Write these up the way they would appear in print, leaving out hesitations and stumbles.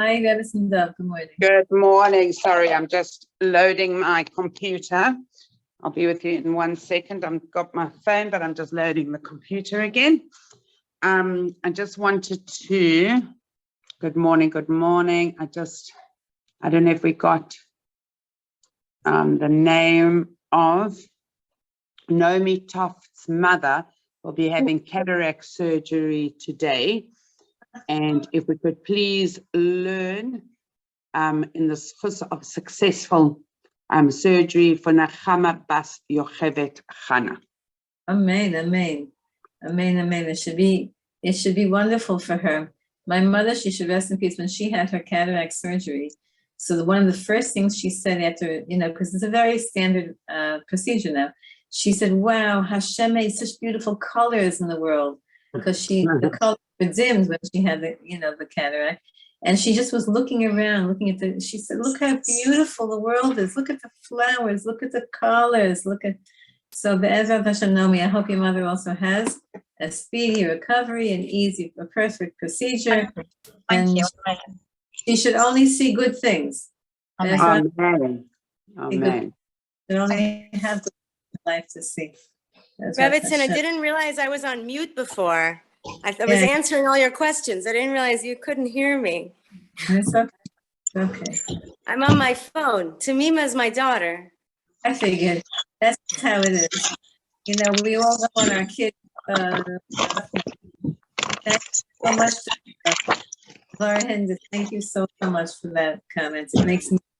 Hi, Rebbetzin Rochel. Good morning. Good morning. Sorry, I'm just loading my computer. I'll be with you in 1 second. I've got my phone, but I'm just loading the computer again. I just wanted to, good morning. I don't know if we got the name of Naomi Toft's mother will be having cataract surgery today. And if we could please learn in the schus of successful surgery for Nachama Bas Yochevet Chana. Amen, amen, amen, amen. It should be wonderful for her. My mother, she should rest in peace, when she had her cataract surgery. So one of the first things she said after, because it's a very standard procedure now, she said, "Wow, Hashem made such beautiful colors in the world," because the colors were dimmed when she had the cataract. And she just was looking around, she said, "Look how beautiful the world is. Look at the flowers, look at the colors, so Be'ezrat Hashem, Naomi, I hope your mother also has a speedy recovery, a perfect procedure. Thank you. She should only see good things. Amen. Amen. She only have good life to see. Rebbetzin, I didn't realize I was on mute before. I was answering all your questions. I didn't realize you couldn't hear me. It's okay. I'm on my phone. Tamima is my daughter. I figured. That's how it is. We all want our kids. Thanks so much. Laura Hendis, thank you so much for that comment.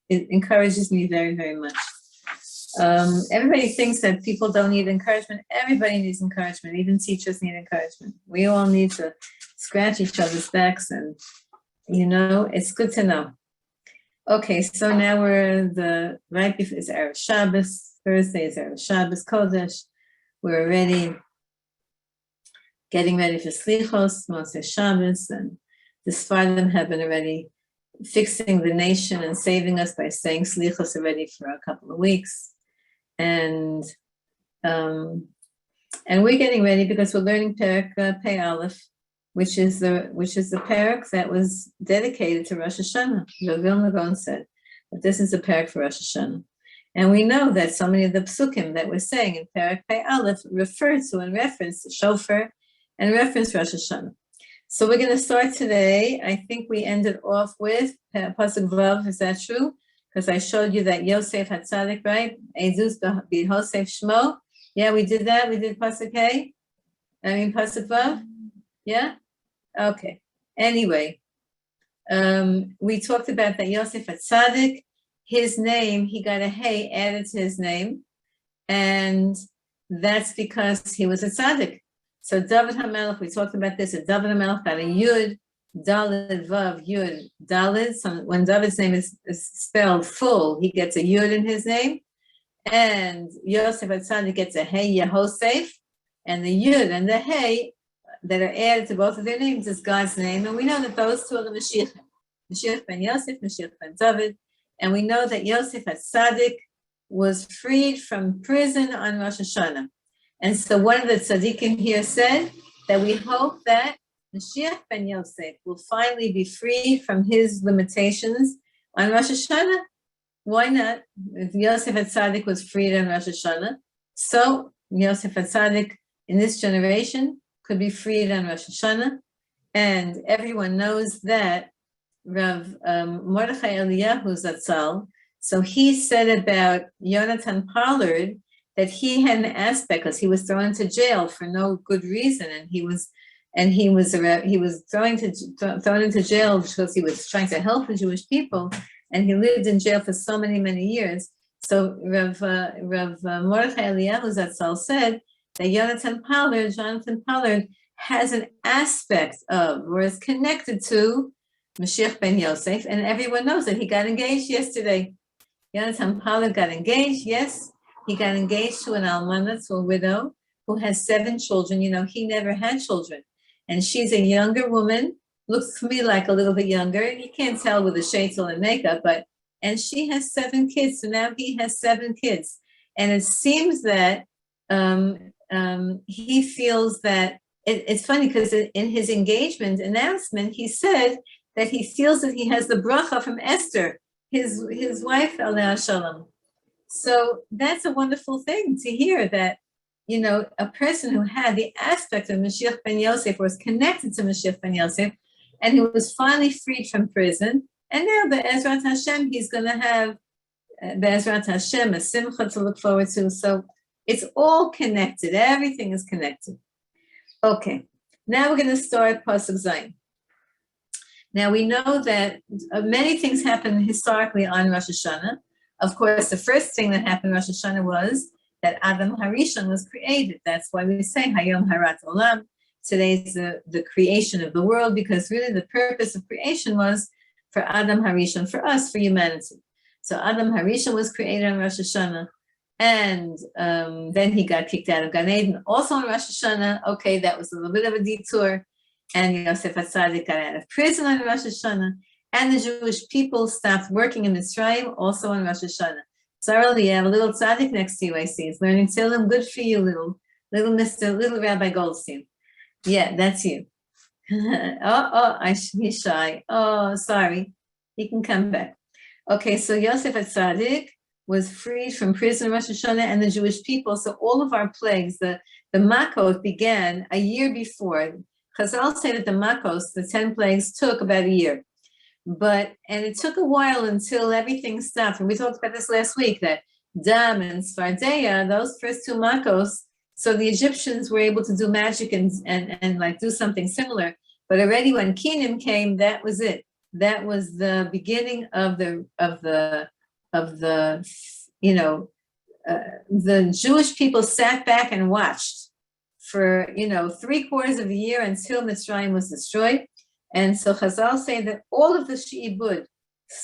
It encourages me very, very much. Everybody thinks that people don't need encouragement. Everybody needs encouragement. Even teachers need encouragement. We all need to scratch each other's backs, and it's good to know. Okay, so now we're right before it's Erev Shabbos. Thursday is Erev Shabbos Kodesh. We're already getting ready for Slichos, Moshe Shabbos, and the Sfardim have been already fixing the nation and saving us by saying Slichos already for a couple of weeks. And we're getting ready because we're learning Perek Pei Aleph, which is the Perek that was dedicated to Rosh Hashanah. The Vilna Gaon said that this is a Perek for Rosh Hashanah. And we know that so many of the psukim that we're saying in Perek Pei Aleph refer to and reference the shofar and reference Rosh Hashanah. So we're going to start today. I think we ended off with Pasuk Vav. Is that true? Because I showed you that Yosef had tzaddik, right? Ezus b'Hosef Shmo. Yeah, we did that. We did Pasuk Hey. Pasuk Vav. Yeah? Okay. Anyway, we talked about that Yosef had tzaddik. His name, he got a Hey added to his name. And that's because he was a tzaddik. So David HaMelech, we talked about this, that David HaMelech got a Yud, Daled, Vav, Yud, Daled. So when David's name is spelled full, he gets a Yud in his name. And Yosef HaTzadik gets a Hey, Yehosef. And the Yud and the Hey that are added to both of their names is God's name. And we know that those two are the Mashiach. Mashiach ben Yosef, Mashiach ben David. And we know that Yosef HaTzadik was freed from prison on Rosh Hashanah. And so one of the tzaddikim here said that we hope that Mashiach ben Yosef will finally be freed from his limitations on Rosh Hashanah. Why not? If Yosef HaTzadik was freed on Rosh Hashanah, so Yosef HaTzadik in this generation could be freed on Rosh Hashanah. And everyone knows that Rav Mordechai Eliyahu Zatzal, so he said about Yonatan Pollard that he had an aspect because he was thrown into jail for no good reason, and he was thrown into jail because he was trying to help the Jewish people, and he lived in jail for so many years. So Rav Mordechai Eliyahu Zatzal said that Jonathan Pollard has an aspect of, or is connected to, Mashiach ben Yosef, and everyone knows that he got engaged yesterday. Jonathan Pollard got engaged, yes. He got engaged to an almana, to a widow, who has 7 children. He never had children. And she's a younger woman, looks to me like a little bit younger. You can't tell with the sheitel and makeup, and she has 7 kids. So now he has 7 kids. And it seems that he feels that, it's funny because in his engagement announcement, he said that he feels that he has the bracha from Esther, his wife, Aleh Shalom. So that's a wonderful thing to hear, that, a person who had the aspect of Mashiach ben Yosef, was connected to Mashiach ben Yosef, and who was finally freed from prison. And now, Be'ezrat Hashem, he's going to have, Be'ezrat Hashem, a simcha to look forward to. So it's all connected. Everything is connected. Okay, now we're going to start Pasuk Zayin. Now we know that many things happen historically on Rosh Hashanah. Of course, the first thing that happened Rosh Hashanah was that Adam Harishon was created. That's why we say Hayom Harat Olam. Today's the creation of the world, because really the purpose of creation was for Adam Harishon, for us, for humanity. So Adam Harishon was created on Rosh Hashanah, and then he got kicked out of Gan Eden, also on Rosh Hashanah. Okay, that was a little bit of a detour. And Yosef HaTzadik got out of prison on Rosh Hashanah, and the Jewish people stopped working in Mitzrayim, also on Rosh Hashanah. Sorry, you have a little tzaddik next to you, I see. He's learning Tehillim. Good for you, little Rabbi Goldstein. Yeah, that's you. He's shy. Oh, sorry. He can come back. Okay, so Yosef HaTzadik was freed from prison in Rosh Hashanah, and the Jewish people. So all of our plagues, the Makot, began a year before. Chazal say that the Makos, the 10 plagues, took about a year. And it took a while until everything stopped. And we talked about this last week, that Dam and Sfardeya, those first two Makos, so the Egyptians were able to do magic and like do something similar. But already when Kinim came, that was it. That was the beginning of the Jewish people sat back and watched for 3/4 of the year until Mitzrayim was destroyed. And so Chazal say that all of the She'ibud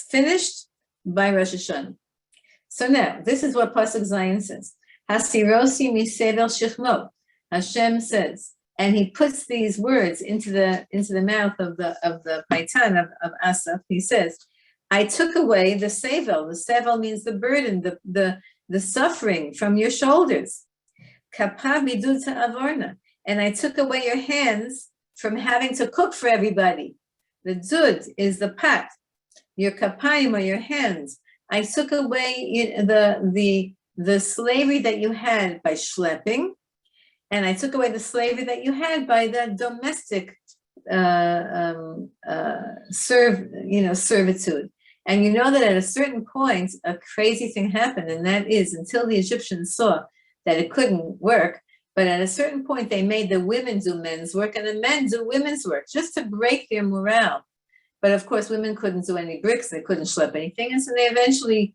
finished by Rosh Hashanah. So now, this is what Pasuk Zayin says. Hasirosi misedel shechmo. Hashem says, and he puts these words into the mouth of the Paitan of Asaph. He says, I took away the sevel. The sevel means the burden, the suffering from your shoulders. Kapav miduta avorna. And I took away your hands from having to cook for everybody. The dud is the pot. Your kapayim are your hands. I took away the slavery that you had by schlepping, and I took away the slavery that you had by the domestic servitude. And you know that at a certain point, a crazy thing happened, and that is until the Egyptians saw that it couldn't work, but at a certain point, they made the women do men's work and the men do women's work, just to break their morale. But of course, women couldn't do any bricks, they couldn't schlep anything, and so they eventually,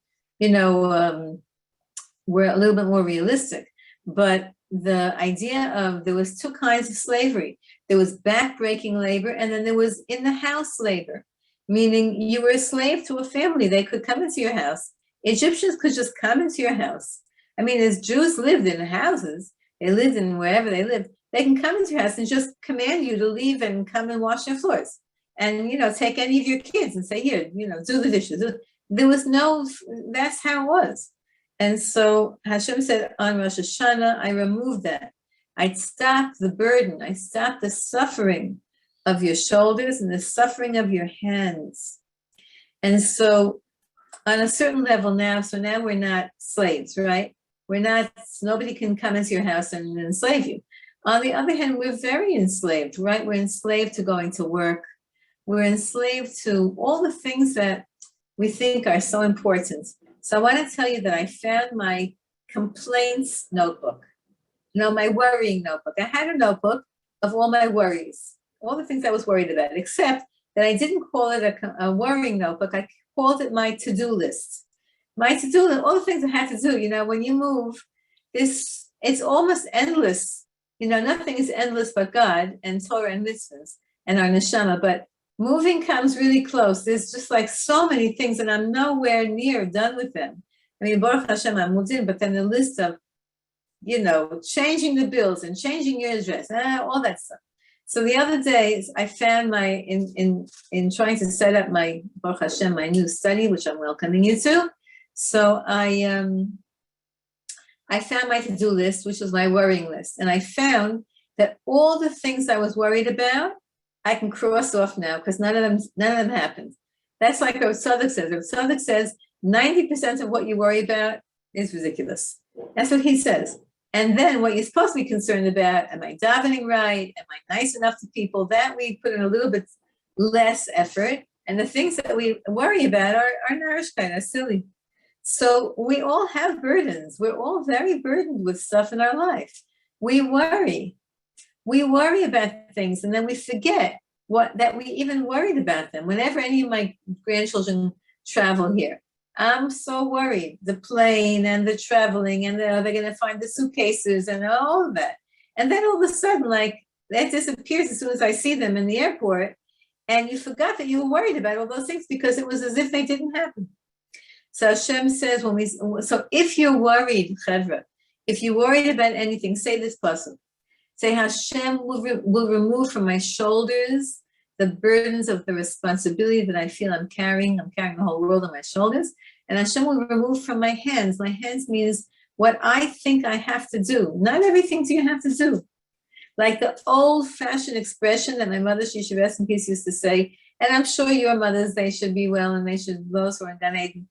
were a little bit more realistic. But the idea of, there was two kinds of slavery. There was back-breaking labor, and then there was in-the-house labor, meaning you were a slave to a family. They could come into your house. Egyptians could just come into your house. I mean, as Jews lived in houses, they lived in wherever they lived, they can come into your house and just command you to leave and come and wash your floors. And, take any of your kids and say, here, do the dishes. There was that's how it was. And so Hashem said, on Rosh Hashanah, I removed that. I stopped the burden. I stopped the suffering of your shoulders and the suffering of your hands. And so on a certain level now, so now we're not slaves, right? Nobody can come into your house and enslave you. On the other hand, we're very enslaved, right? We're enslaved to going to work. We're enslaved to all the things that we think are so important. So I want to tell you that I found my complaints notebook, my worrying notebook. I had a notebook of all my worries, all the things I was worried about, except that I didn't call it a worrying notebook. I called it my to-do list. My to-do list, all the things I had to do, when you move, it's almost endless. Nothing is endless but God and Torah and mitzvahs and our neshama, but moving comes really close. There's just like so many things, and I'm nowhere near done with them. I mean, Baruch Hashem, I'm moved in, but then the list of, changing the bills and changing your address, all that stuff. So the other day, I found in trying to set up my, Baruch Hashem, my new study, which I'm welcoming you to. So I found my to-do list, which was my worrying list. And I found that all the things I was worried about I can cross off now because none of them happened. That's like Rav Tzadok says. Rav Tzadok says 90% of what you worry about is ridiculous. That's what he says. And then what you're supposed to be concerned about, am I davening right? Am I nice enough to people? That we put in a little bit less effort. And the things that we worry about are narishkeit, are silly. So we all have burdens. We're all very burdened with stuff in our life. We worry about things, and then we forget that we even worried about them. Whenever any of my grandchildren travel here, I'm so worried. The plane and the traveling, and they're going to find the suitcases and all of that. And then all of a sudden, like, that disappears as soon as I see them in the airport. And you forgot that you were worried about all those things because it was as if they didn't happen. So Hashem says, so if you're worried, Chevra, if you're worried about anything, say this pasuk. Say, Hashem will remove from my shoulders the burdens of the responsibility that I feel I'm carrying. I'm carrying the whole world on my shoulders. And Hashem will remove from my hands. My hands means what I think I have to do. Not everything do you have to do. Like the old-fashioned expression that my mother, she should rest in peace, used to say, and I'm sure your mothers, they should be well, and they should, those who are in Gan Eden,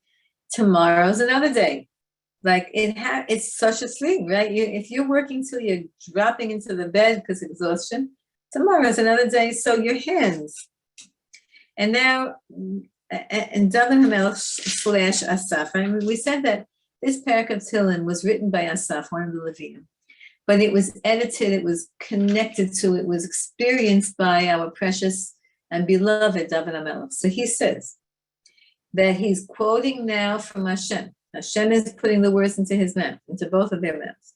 tomorrow's another day. Like it's such a thing, right? If you're working till you're dropping into the bed because of exhaustion, tomorrow's another day. So your hands. And now, and David HaMelech / Asaf, I mean, we said that this parak of Tehillim was written by Asaf, one of the Leviim, but it was edited, it was connected to, it was experienced by our precious and beloved David HaMelech. So he says that he's quoting now from Hashem. Hashem is putting the words into his mouth, into both of their mouths.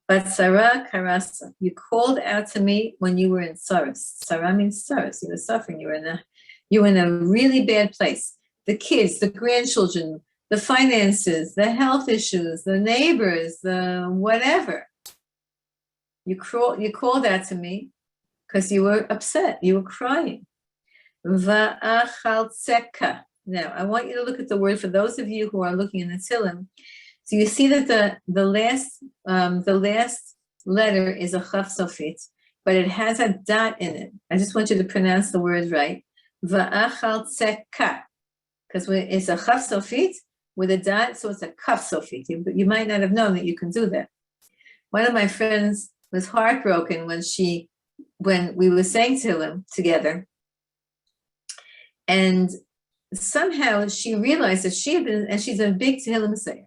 But Sarah Karasa, you called out to me when you were in Saras. Sarah means Saras. You were suffering. You were in a really bad place. The kids, the grandchildren, the finances, the health issues, the neighbors, the whatever. You called out to me because you were upset. You were crying. Va'achaltzeka. Now, I want you to look at the word for those of you who are looking in the Tehillim. So you see that the last letter is a chaf sofit, but it has a dot in it. I just want you to pronounce the word right. Va'achaltzeka, because it's a chaf sofit with a dot, so it's a kaf sofit. You might not have known that you can do that. One of my friends was heartbroken when we were saying Tehillim together, and somehow she realized that she had been, and she's a big Tehillim sayer,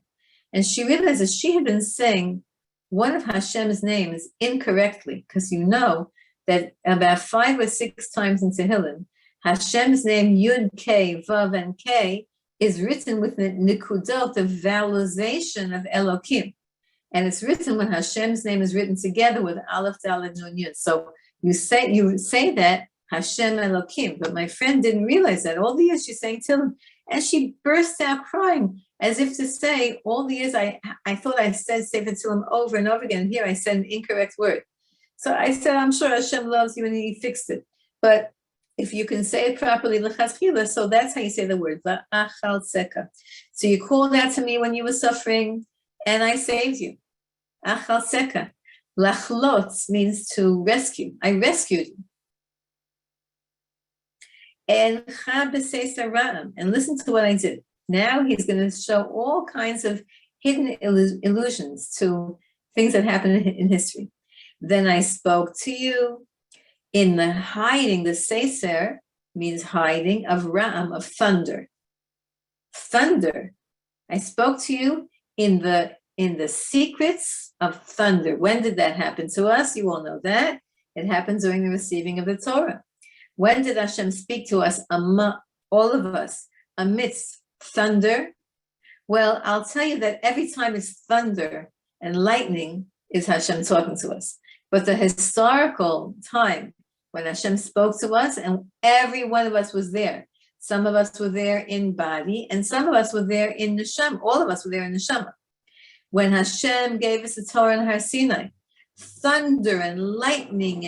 and she realized that she had been saying one of Hashem's names incorrectly, because you know that about 5 or 6 times in Tehillim, Hashem's name Yud, K, Vav, and K is written with the nikudot, the vowelization of Elokim. And it's written when Hashem's name is written together with Aleph, Dalet, Nun, Yud. So you say that Hashem Elokim, but my friend didn't realize that. All the years she's saying Tehillim, and she burst out crying, as if to say, all the years I thought I said Sefer Tehillim over and over again, and here I said an incorrect word. So I said, I'm sure Hashem loves you, and he fixed it. But if you can say it properly, l'chaschila, so that's how you say the word, va'achaltzeka. So you called out to me when you were suffering, and I saved you. Achaltzeka. Lachlot means to rescue. I rescued you. And listen to what I did. Now he's going to show all kinds of hidden illusions to things that happened in history. Then I spoke to you in the hiding. The Sefer means hiding of Ram, of thunder. Thunder. I spoke to you in the secrets of thunder. When did that happen to us? You all know that. It happened during the receiving of the Torah. When did Hashem speak to us, all of us, amidst thunder? Well, I'll tell you that every time it's thunder and lightning is Hashem talking to us. But the historical time when Hashem spoke to us, and every one of us was there. Some of us were there in body, and some of us were there in neshama. All of us were there in neshama. When Hashem gave us the Torah in Har Sinai, thunder and lightning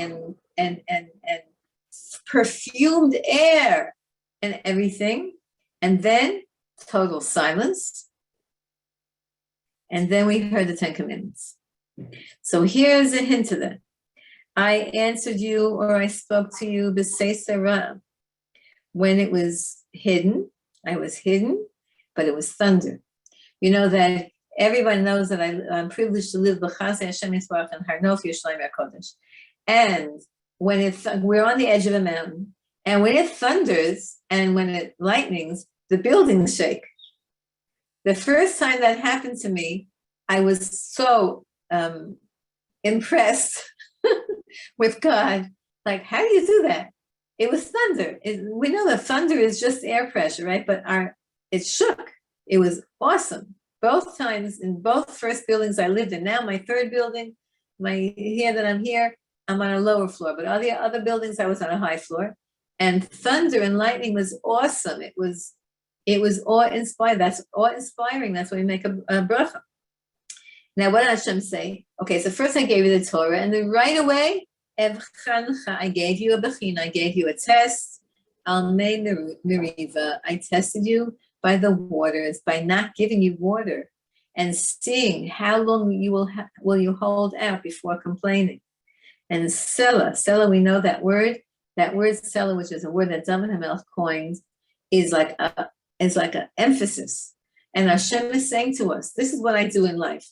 and perfumed air and everything, and then total silence, and then we heard the 10 Commandments. So here's a hint to that. I answered you or I spoke to you b'sei sarah. When it was hidden, I was hidden, but it was thunder. You know that everyone knows that I'm privileged to live b'chasei Hashem Yisbarach and Harnof Yerushalayim HaKodesh. And when we're on the edge of a mountain, and when it thunders and when it lightnings, the buildings shake. The first time that happened to me, I was so impressed with God. Like, how do you do that? It was thunder. We know that thunder is just air pressure, right? But it shook. It was awesome. Both times in both first buildings I lived in. Now my third building, I'm on a lower floor. But all the other buildings, I was on a high floor. And thunder and lightning was awesome. It was awe-inspiring. That's awe-inspiring. That's why we make a bracha. Now, what did Hashem say? Okay, so first I gave you the Torah, and then right away, I gave you a bechina, I gave you a test. Almei meriva, I tested you by the waters, by not giving you water, and seeing how long you will you hold out before complaining. And Sela, we know that word Sela, which is a word that David HaMelech coined, is like an emphasis. And Hashem is saying to us, this is what I do in life.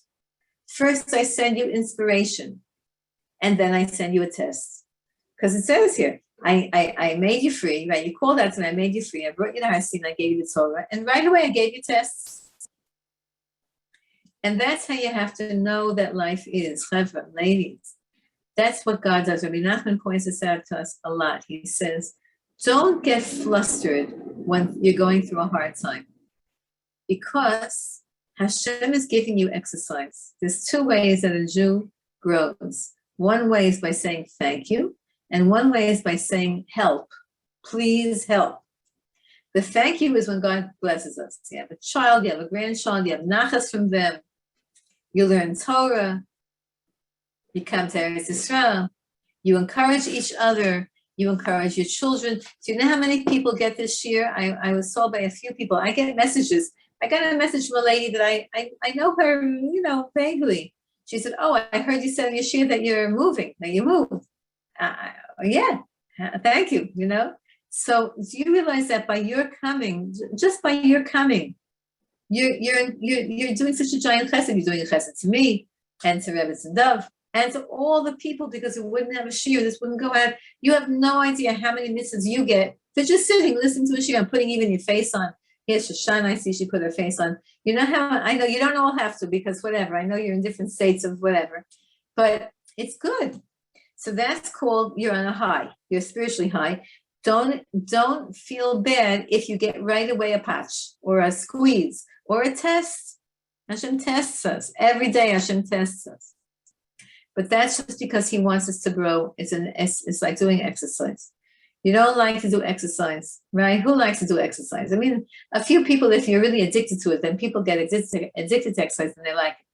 First, I send you inspiration, and then I send you a test. Because it says here, I made you free, right? You called out to me, I made you free. I brought you to Har Sinai, I gave you the Torah, and right away I gave you tests. And that's how you have to know that life is, chevra, ladies. That's what God does. Rabbi Nachman points this out to us a lot. He says, don't get flustered when you're going through a hard time, because Hashem is giving you exercise. There's two ways that a Jew grows. One way is by saying thank you, and one way is by saying help. Please help. The thank you is when God blesses us. You have a child, you have a grandchild, you have nachas from them. You learn Torah. You come to Eretz Yisrael. You encourage each other. You encourage your children. Do you know how many people get this year? I was told by a few people. I get messages. I got a message from a lady that I know her, vaguely. She said, "Oh, I heard you said in your shir that you're moving. Now you move." Yeah, thank you. So do you realize that by your coming, just by your coming, you're doing such a giant chesed. You're doing a chesed to me and to Rebbetzin Dov and to all the people, because it wouldn't have a shir. This wouldn't go out. You have no idea how many misses you get for just sitting, listening to a shir and putting even your face on. Here's Shoshana, I see she put her face on. You know how, I know you don't all have to, because whatever, I know you're in different states of whatever, but it's good. So that's called, you're on a high, you're spiritually high. Don't feel bad if you get right away a patch or a squeeze or a test. Hashem tests us. Every day Hashem tests us. But that's just because he wants us to grow. It's like doing exercise. You don't like to do exercise, right? Who likes to do exercise? I mean, a few people, if you're really addicted to it, then people get addicted to exercise and they like it.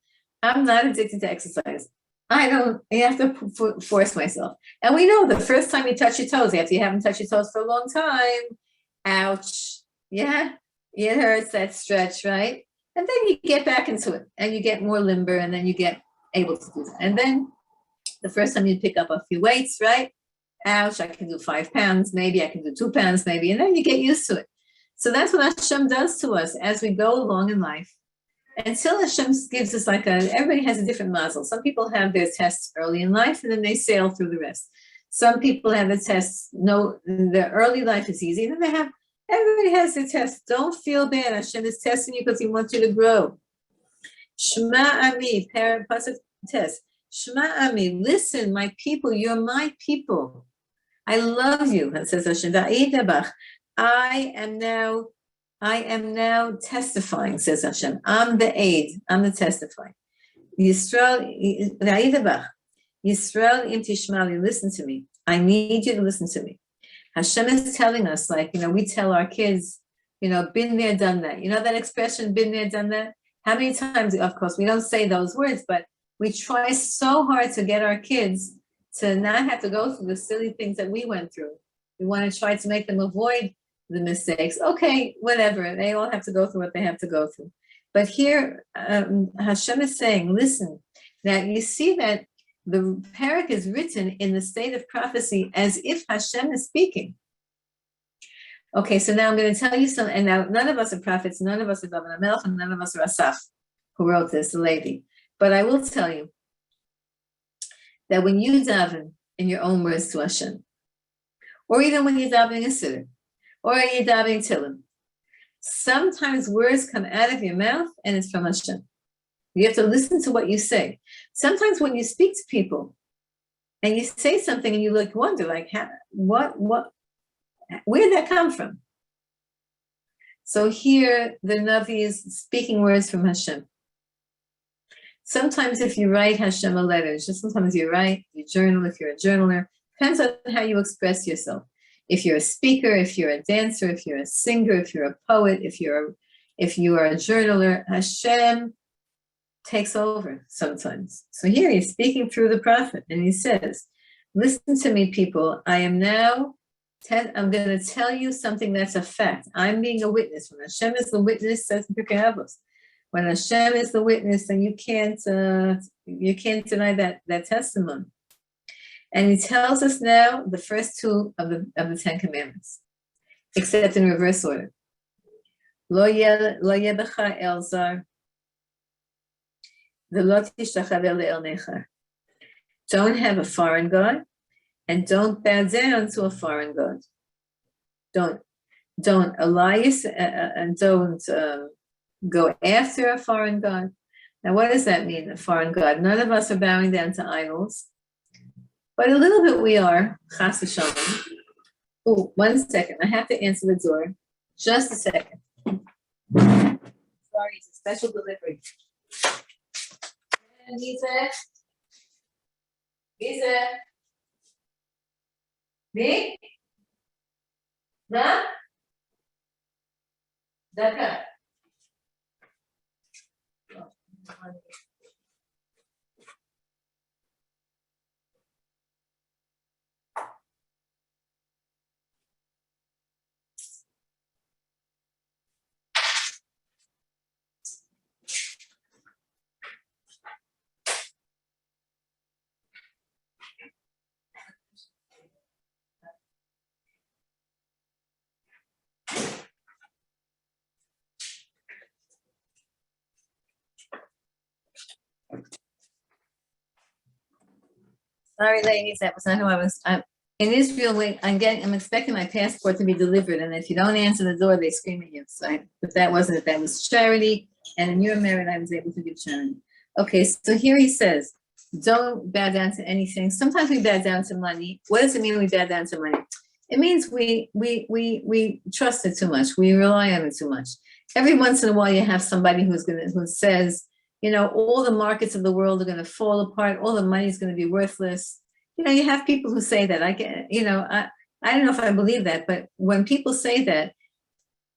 I'm not addicted to exercise. I have to force myself. And we know the first time you touch your toes, after you haven't touched your toes for a long time, ouch. Yeah, it hurts, that stretch, right? And then you get back into it and you get more limber and then you get able to do that. And then the first time you pick up a few weights, right? Ouch, I can do 5 pounds, maybe I can do 2 pounds, maybe, and then you get used to it. So that's what Hashem does to us as we go along in life. Until Hashem gives us everybody has a different mazel. Some people have their tests early in life and then they sail through the rest. Some people have the tests, their early life is easy, and then everybody has their tests. Don't feel bad. Hashem is testing you because he wants you to grow. Shema Ami, pasuk test. Shema Ami, listen, my people, you're my people. I love you, says Hashem. I am now testifying, says Hashem. I'm the aid. I'm the testifying. Yisrael im tishmali, listen to me. I need you to listen to me. Hashem is telling us, we tell our kids, been there, done that. You know that expression, been there, done that? How many times, of course, we don't say those words, but we try so hard to get our kids to not have to go through the silly things that we went through. We want to try to make them avoid the mistakes. Okay, whatever. They all have to go through what they have to go through. But here, Hashem is saying, listen, that you see that the parak is written in the state of prophecy as if Hashem is speaking. Okay, so now I'm going to tell you something, and now none of us are prophets, none of us are David HaMelech, and none of us are Asaf, who wrote this, the lady. But I will tell you that when you daven in your own words to Hashem, or even when you're davening a siddur, or you're davening Tehillim, sometimes words come out of your mouth and it's from Hashem. You have to listen to what you say. Sometimes when you speak to people and you say something and you wonder, like, where did that come from? So here, the Navi is speaking words from Hashem. Sometimes if you write Hashem a letter, just sometimes you write, you journal, if you're a journaler, depends on how you express yourself. If you're a speaker, if you're a dancer, if you're a singer, if you're a poet, if you are a journaler, Hashem takes over sometimes. So here he's speaking through the prophet and he says, listen to me, people. I'm going to tell you something that's a fact. I'm being a witness. When Hashem is the witness, says in Pirkei Avos, when Hashem is the witness, then you can't deny that testimony. And he tells us now the first two of the Ten Commandments, except in reverse order. Lo yebecha el zar, v'lo tishtachave le'el nechar. Don't have a foreign god, and don't bow down to a foreign god. Don't Elias, and don't go after a foreign god. Now, what does that mean, a foreign god? None of us are bowing down to idols, but a little bit we are. Chas v'shalom. Oh, 1 second. I have to answer the door. Just a second. Sorry, it's a special delivery. Lisa? Me? Na? Daka. Sorry, ladies, that was not who I was. In Israel, I'm expecting my passport to be delivered, and if you don't answer the door, they scream at you. But that wasn't it. That was charity, and in your merit, I was able to give charity. Okay, so here he says, don't bow down to anything. Sometimes we bow down to money. What does it mean we bow down to money? It means we trust it too much. We rely on it too much. Every once in a while, you have somebody who says, all the markets of the world are going to fall apart. All the money is going to be worthless. You have people who say that. I don't know if I believe that, but when people say that,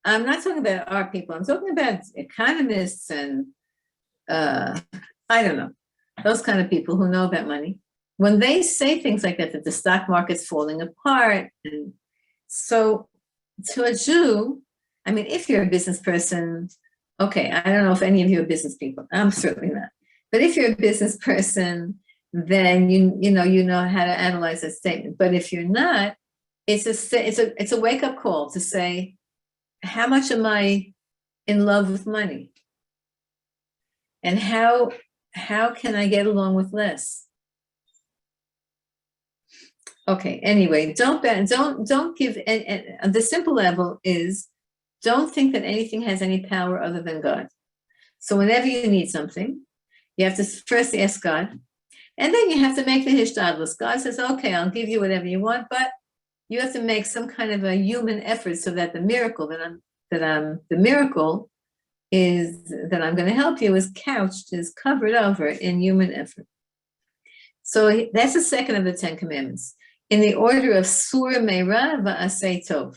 I'm not talking about our people. I'm talking about economists and I don't know, those kind of people who know about money. When they say things like that the stock market's falling apart. And so to a Jew, if you're a business person, okay, I don't know if any of you are business people. I'm certainly not. But if you're a business person, then you know how to analyze that statement. But if you're not, it's a wake-up call to say, how much am I in love with money? And how can I get along with less? Okay, anyway, don't give, and the simple level is, don't think that anything has any power other than God. So whenever you need something, you have to first ask God, and then you have to make the hishtadlus. God says, okay, I'll give you whatever you want, but you have to make some kind of a human effort so that the miracle that I'm going to help you is covered over in human effort. So that's the second of the 10 Commandments, in the order of Surah Meira va'asei tov.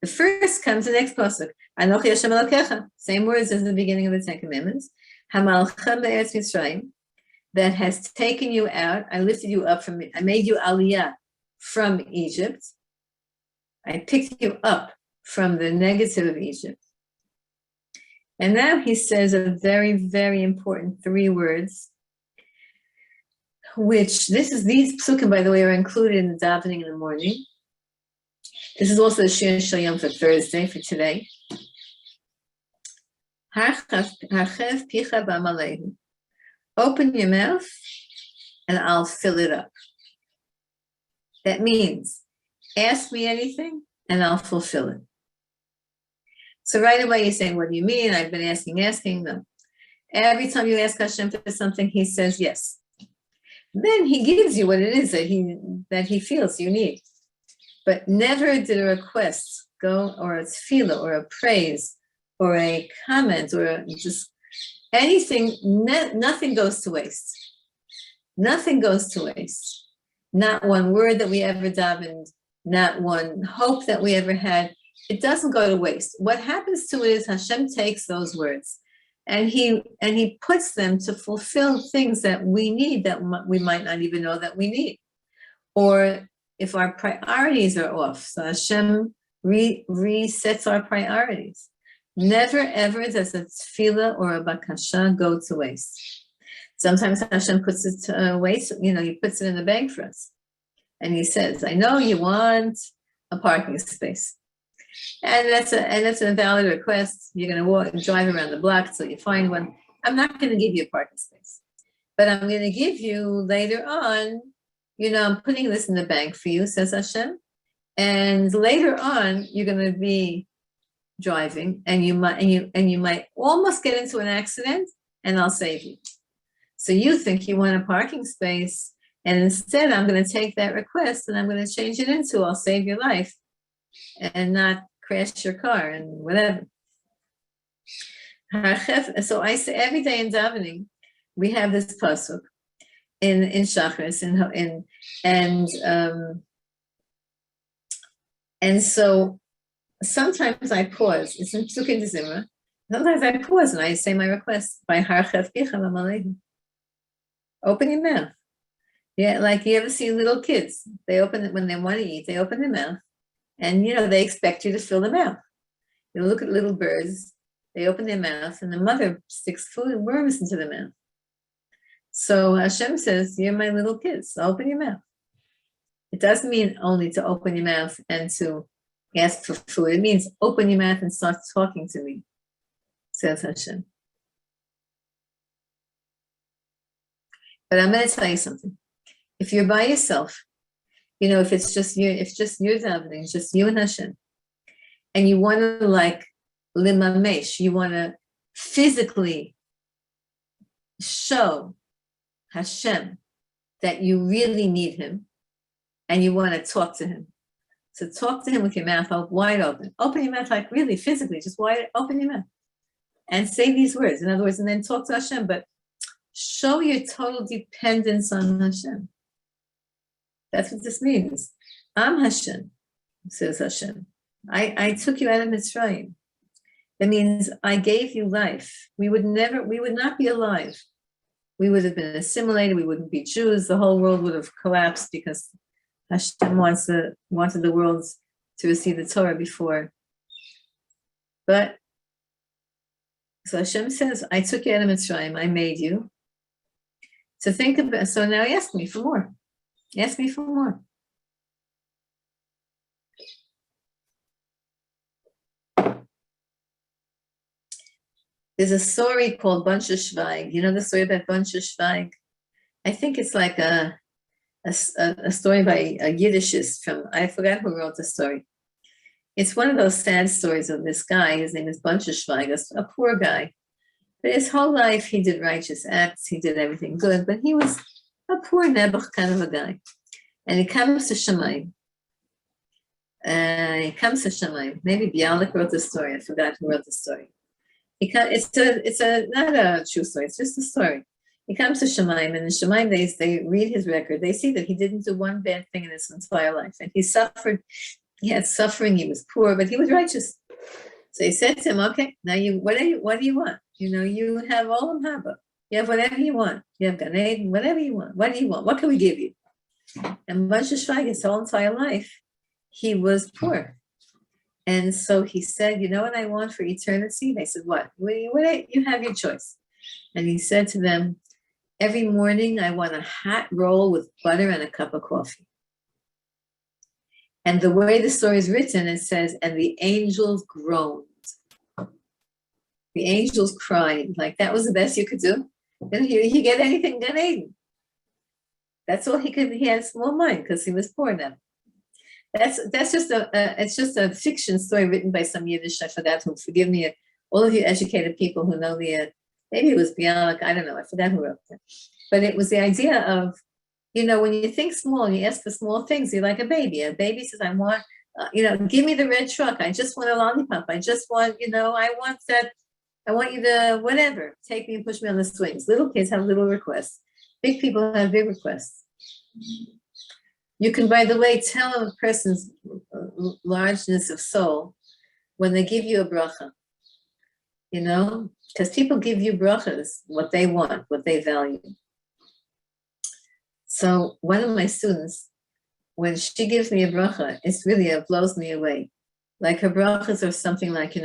The first comes the next pasuk. Anochi Hashem Elokecha. Same words as the beginning of the 10 Commandments. Hamalcha be'eretz Mitzrayim, that has taken you out. I lifted you up I made you aliyah from Egypt. I picked you up from the negative of Egypt. And now he says a very, very important 3 words. which these psukim, by the way, are included in the davening in the morning. This is also the Shir Shayam for Thursday, for today. Open your mouth and I'll fill it up. That means, ask me anything and I'll fulfill it. So right away you're saying, what do you mean? I've been asking. No. Every time you ask Hashem for something, he says yes. Then he gives you what it is that he feels you need. But never did a request go, or a tefillah, or a praise, or a comment, or just anything, nothing goes to waste. Nothing goes to waste. Not one word that we ever davened, not one hope that we ever had. It doesn't go to waste. What happens to it is Hashem takes those words and he puts them to fulfill things that we need that we might not even know that we need. Or if our priorities are off, so Hashem resets our priorities. Never ever does a tefillah or a bakasha go to waste. Sometimes Hashem puts it to waste, he puts it in the bank for us. And he says, I know you want a parking space. And that's a valid request. You're going to walk and drive around the block until you find one. I'm not going to give you a parking space, but I'm going to give you later on, I'm putting this in the bank for you, says Hashem. And later on, you're going to be driving and you might almost get into an accident and I'll save you. So you think you want a parking space, and instead I'm going to take that request and I'm going to change it into I'll save your life and not crash your car and whatever. So I say every day in davening, we have this pasuk in Shachris and so sometimes I pause. It's in Psukim de Zimra. Sometimes I pause and I say my request by Harchef Picha V'Malehu. Open your mouth. Yeah, like you ever see little kids? They open it when they want to eat. They open their mouth, and they expect you to fill the mouth. You look at little birds. They open their mouth, and the mother sticks food and worms into the mouth. So Hashem says, "You're my little kids. So open your mouth." It doesn't mean only to open your mouth and to ask for food. It means open your mouth and start talking to me, says Hashem. But I'm going to tell you something. If you're by yourself, if it's just you, davening, just you and Hashem, and you want to limamesh, you want to physically show Hashem that you really need him, and you want to talk to him. So talk to him with your mouth wide open. Open your mouth, really physically, just wide open your mouth. And say these words. In other words, and then talk to Hashem, but show your total dependence on Hashem. That's what this means. I'm Hashem, says Hashem. I took you out of Mitzrayim. That means I gave you life. We would not be alive. We would have been assimilated. We wouldn't be Jews. The whole world would have collapsed because Hashem wanted the world to receive the Torah before. But, so Hashem says, I took you out of Mitzrayim. I made you. So think about, so now ask me for more. Ask me for more. There's a story called Bunch of Schweig. You know the story about Bunch of Schweig? I think it's like a story by a Yiddishist I forgot who wrote the story. It's one of those sad stories of this guy. His name is Bunch of Schweig, a poor guy. But his whole life, he did righteous acts. He did everything good. But he was a poor Nebuch kind of a guy. And he comes to Shamayim. Maybe Bialik wrote the story. I forgot who wrote the story. It's not a true story. It's just a story. He comes to Shamayim, and in Shamayim, they read his record. They see that he didn't do one bad thing in his entire life. And he suffered. He had suffering. He was poor, but he was righteous. So he said to him, okay, now what do you want? You have all of Haba. You have whatever you want. You have Gan Eden, whatever you want. What do you want? What can we give you? And Moshe Shvaig, his whole entire life, he was poor. And so he said, you know what I want for eternity? They said, what? You have your choice. And he said to them, every morning I want a hot roll with butter and a cup of coffee. And the way the story is written, it says, and the angels groaned. The angels cried, like that was the best you could do. Didn't he get anything Gan Eden? That's all he could. He had small mind because he was poor now. That's just it's just a fiction story written by some Yiddish. I forgot who. Forgive me, all of you educated people who know maybe it was Bialik. I don't know. I forgot who wrote it. But it was the idea of, when you think small and you ask for small things, you're like a baby. A baby says, I want, give me the red truck. I just want a lollipop. I just want, I want that. I want you to, whatever, take me and push me on the swings. Little kids have little requests. Big people have big requests. You can, by the way, tell a person's largeness of soul when they give you a bracha, because people give you brachas, what they want, what they value. So one of my students, when she gives me a bracha, it blows me away. Like her brachas are something like,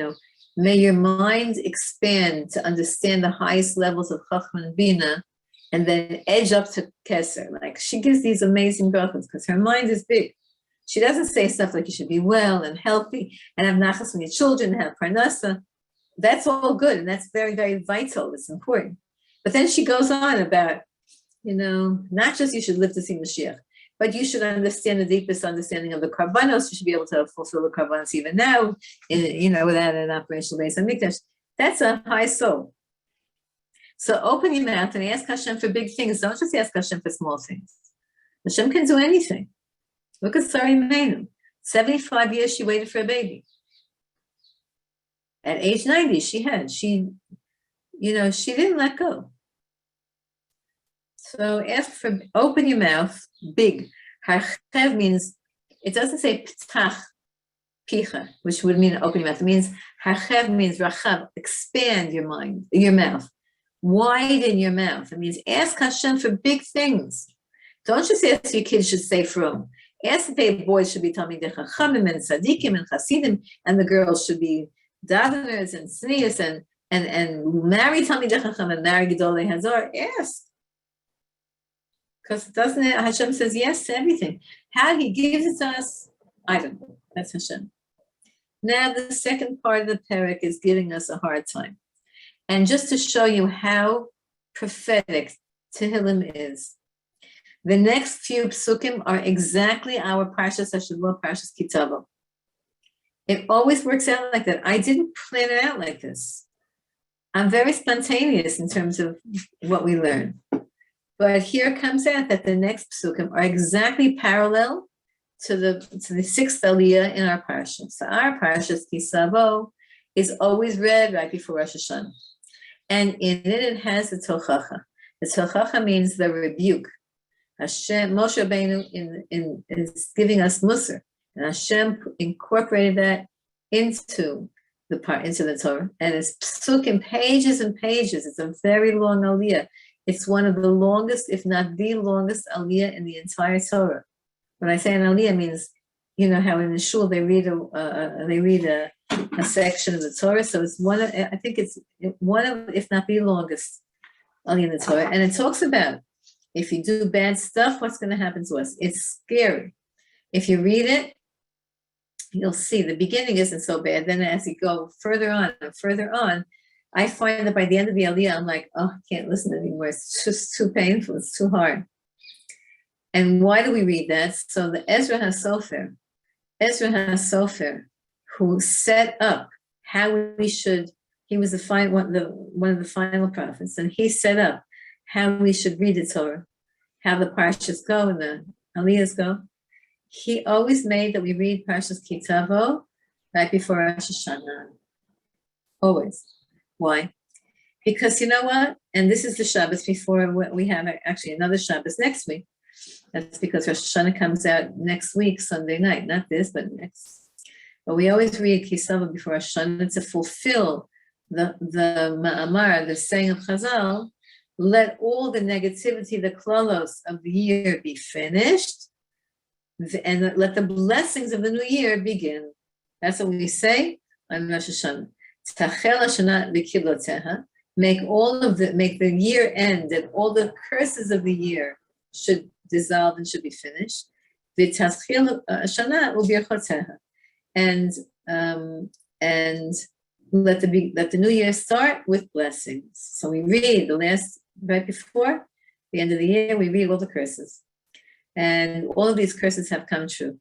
may your mind expand to understand the highest levels of Chachma and Bina, and then edge up to Keser. Like she gives these amazing brachas because her mind is big. She doesn't say stuff like you should be well and healthy and have nachas from your children and have parnasa. That's all good and that's very, very vital. It's important. But then she goes on about, not just you should live to see Mashiach, but you should understand the deepest understanding of the karbanos. You should be able to fulfill the karbanos even now, without an operational base on mikdash. That's a high soul. So open your mouth and ask Hashem for big things. Don't just ask Hashem for small things. Hashem can do anything. Look at Sarah Imeinu. 75 years she waited for a baby. At age 90, she didn't let go. So open your mouth, big. Harchev means, it doesn't say ptach, picha, which would mean open your mouth. It means, harchev means rachav, expand your mouth. Widen your mouth. It means ask Hashem for big things. Don't just ask your kids should stay from. Ask if the boys should be Talmidei Chachamim and Tzadikim and Chasidim, and the girls should be daveners and tznius and marry Talmidei Chacham and marry Gedolei Hazor. Ask. Because Hashem says yes to everything. How he gives it to us, I don't know. That's Hashem. Now the second part of the parak is giving us a hard time. And just to show you how prophetic Tehillim is, the next few psukim are exactly our Parshas Hashavua, Parshas Kitavo. It always works out like that. I didn't plan it out like this. I'm very spontaneous in terms of what we learn. But here it comes out that the next psukim are exactly parallel to the sixth aliyah in our Parsha. So our Parshas Kitavo is always read right before Rosh Hashanah. And in it has the tochacha. The tochacha means the rebuke. Hashem, Moshe Rabbeinu is giving us musar, and Hashem incorporated that into the Torah, and it's psukim, pages and pages. It's a very long aliyah. It's one of the longest, if not the longest, aliyah in the entire Torah. When I say an aliyah, means how in the shul they read a section of the Torah. So it's I think it's one of, if not the longest aliyah in the Torah, and it talks about if you do bad stuff, what's going to happen to us? It's scary. If you read it, you'll see the beginning isn't so bad. Then as you go further on and further on, I find that by the end of the aliyah, I'm like, I can't listen anymore. It's just too painful. It's too hard. And why do we read that? So the Ezra HaSofer, who set up how we should, he was one of the final prophets, and he set up how we should read the Torah, how the parshas go and the aliyahs go. He always made that we read Parshas Kitavo right before Rosh Hashanah. Always. Why? Because you know what? And this is the Shabbos before we have actually another Shabbos next week. That's because Rosh Hashanah comes out next week, Sunday night. Not this, but next. But we always read Kitavo before Rosh Hashanah to fulfill the ma'amar, the saying of Chazal, let all the negativity, the klalos of the year be finished, and let the blessings of the new year begin. That's what we say on Rosh Hashanah. Tachel Hashanah b'kibloteha. make the year end, and all the curses of the year should dissolve and should be finished. And let the new year start with blessings. So we read right before the end of the year, we read all the curses. And all of these curses have come true.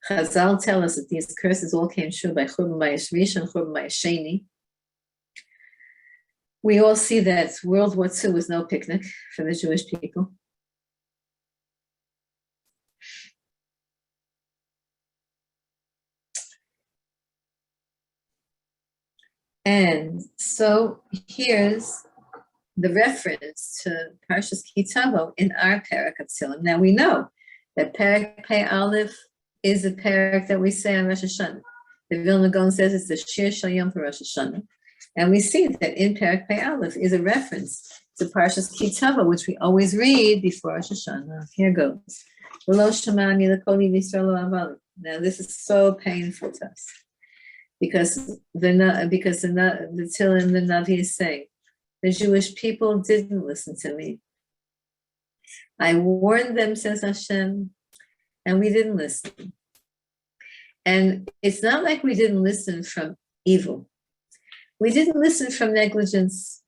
Chazal tell us that these curses all came true by Churban Bayis Rishon and Churban Bayis Sheni. We all see that World War II was no picnic for the Jewish people. And so here's the reference to Parshas Kitavo in our parak of Tehillim. Now we know that parak Pei Aleph is a parak that we say on Rosh Hashanah. The Vilna Gaon says it's the Shir Shel Yom for Rosh Hashanah. And we see that in parak Pei Aleph is a reference to Parshas Kitavo, which we always read before Rosh Hashanah. Here goes. Now this is so painful to us. Because the Tehillim, the Navi is saying, the Jewish people didn't listen to me. I warned them, says Hashem, and we didn't listen. And it's not like we didn't listen from evil. We didn't listen from negligence,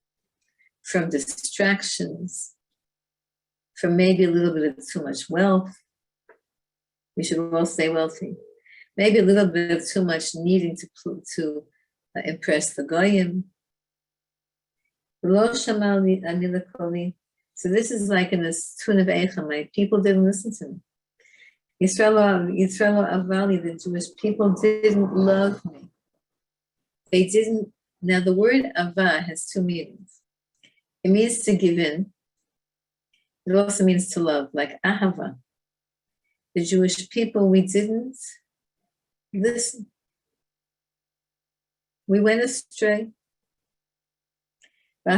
from distractions, from maybe a little bit of too much wealth. We should all stay wealthy. Maybe a little bit of too much needing to impress the goyim. So this is like in this tune of Eicha, my people didn't listen to me. Yisrael Avali, the Jewish people didn't love me. They didn't. Now the word Ava has two meanings. It means to give in. It also means to love, like Ahava. The Jewish people, we didn't listen. We went astray.